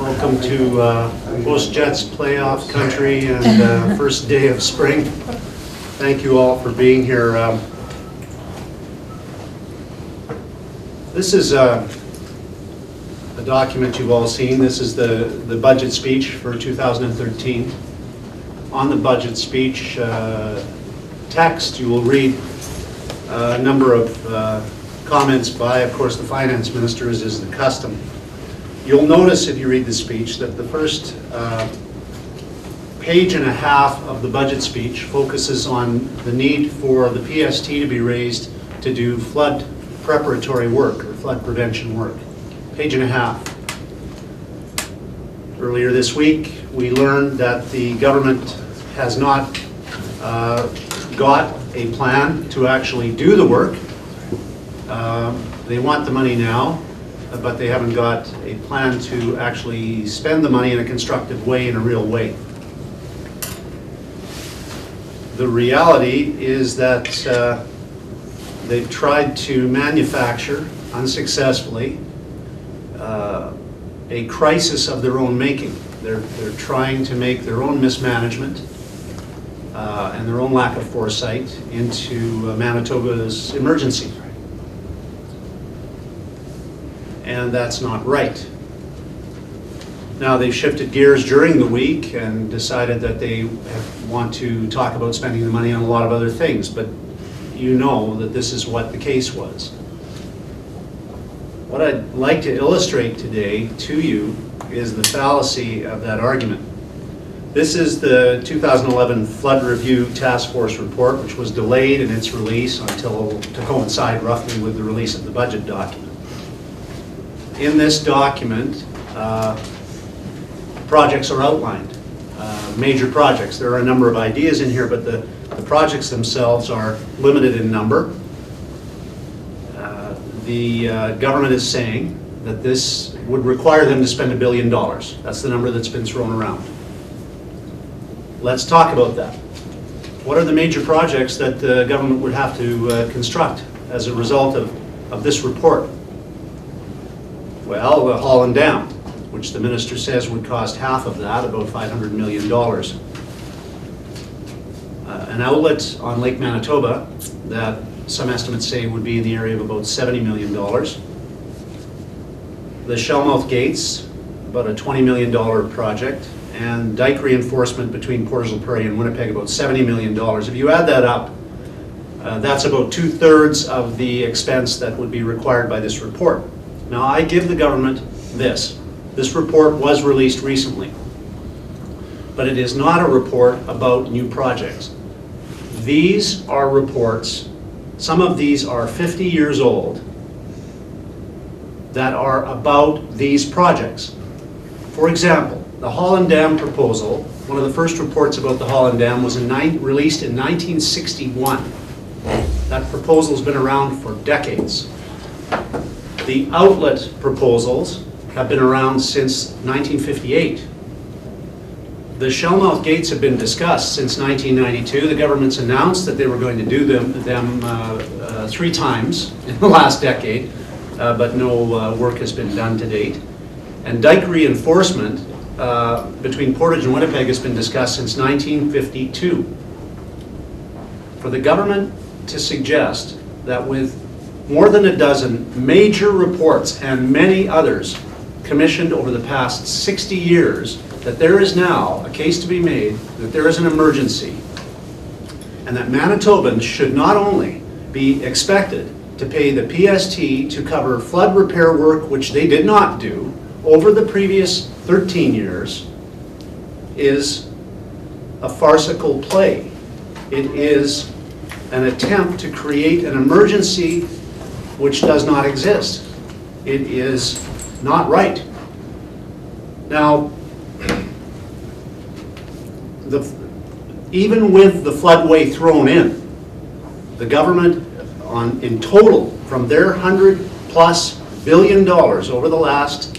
Welcome to Bush Jets playoff country and first day of spring. Thank you all for being here. This is a document you've all seen. This is the budget speech for 2013. On the budget speech text, you will read a number of comments by, of course, the finance minister, as is the custom. You'll notice if you read the speech that the first page and a half of the budget speech focuses on the need for the PST to be raised to do flood preparatory work or flood prevention work. Page and a half. Earlier this week, we learned that the government has not got a plan to actually do the work. They want the money now, but they haven't got a plan to actually spend the money in a constructive way, in a real way. The reality is that they've tried to manufacture, unsuccessfully, a crisis of their own making. They're trying to make their own mismanagement and their own lack of foresight into Manitoba's emergency. And that's not right. Now, they've shifted gears during the week and decided that they want to talk about spending the money on a lot of other things, but you know that this is what the case was. What I'd like to illustrate today to you is the fallacy of that argument. This is the 2011 Flood Review Task Force report, which was delayed in its release to coincide roughly with the release of the budget document. In this document, projects are outlined, major projects. There are a number of ideas in here, but the projects themselves are limited in number. The government is saying that this would require them to spend $1 billion. That's the number that's been thrown around. Let's talk about that. What are the major projects that the government would have to construct as a result of this report? Well, the Holland Dam, which the minister says would cost half of that, about $500 million. An outlet on Lake Manitoba that some estimates say would be in the area of about $70 million. The Shellmouth Gates, about a $20 million project, and dike reinforcement between Portage la Prairie and Winnipeg, about $70 million. If you add that up, that's about 2/3 of the expense that would be required by this report. Now, I give the government this. This report was released recently, but it is not a report about new projects. These are reports, some of these are 50 years old, that are about these projects. For example, the Holland Dam proposal, one of the first reports about the Holland Dam was released in 1961. That proposal has been around for decades. The outlet proposals have been around since 1958. The Shellmouth Gates have been discussed since 1992. The government's announced that they were going to do them 3 times in the last decade, but no work has been done to date. And dike reinforcement between Portage and Winnipeg has been discussed since 1952. For the government to suggest that with more than a dozen major reports and many others commissioned over the past 60 years, that there is now a case to be made that there is an emergency and that Manitobans should not only be expected to pay the PST to cover flood repair work, which they did not do over the previous 13 years, is a farcical play. It is an attempt to create an emergency which does not exist. It is not right. Now, even with the floodway thrown in, the government in total, from their $100+ billion over the last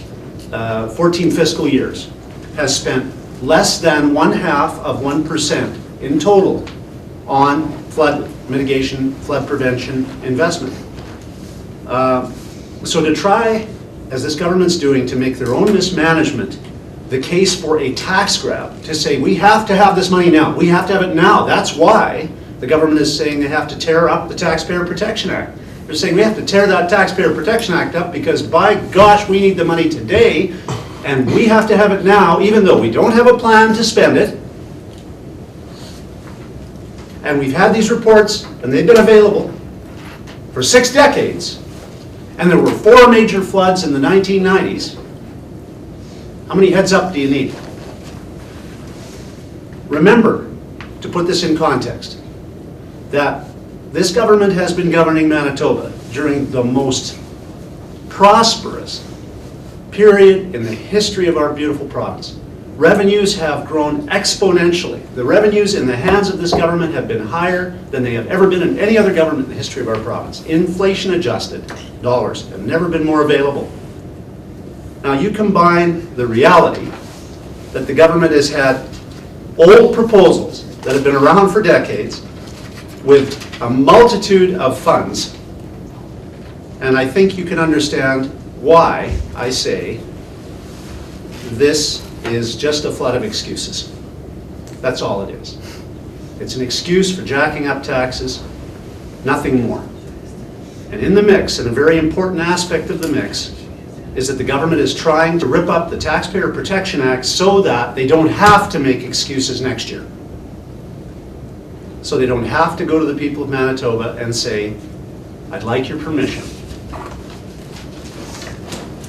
14 fiscal years, has spent less than 0.5% in total on flood mitigation, flood prevention investment. So to try, as this government's doing, to make their own mismanagement the case for a tax grab, to say we have to have this money now, we have to have it now. That's why the government is saying they have to tear up the Taxpayer Protection Act. They're saying we have to tear that Taxpayer Protection Act up because by gosh, we need the money today and we have to have it now, even though we don't have a plan to spend it. And we've had these reports and they've been available for 6 decades. And there were 4 major floods in the 1990s. How many heads up do you need? Remember, to put this in context, that this government has been governing Manitoba during the most prosperous period in the history of our beautiful province. Revenues have grown exponentially. The revenues in the hands of this government have been higher than they have ever been in any other government in the history of our province. Inflation adjusted dollars have never been more available. Now you combine the reality that the government has had old proposals that have been around for decades with a multitude of funds, and I think you can understand why I say this is just a flood of excuses. That's all it is. It's an excuse for jacking up taxes, nothing more. And in the mix, and a very important aspect of the mix, is that the government is trying to rip up the Taxpayer Protection Act so that they don't have to make excuses next year. So they don't have to go to the people of Manitoba and say, I'd like your permission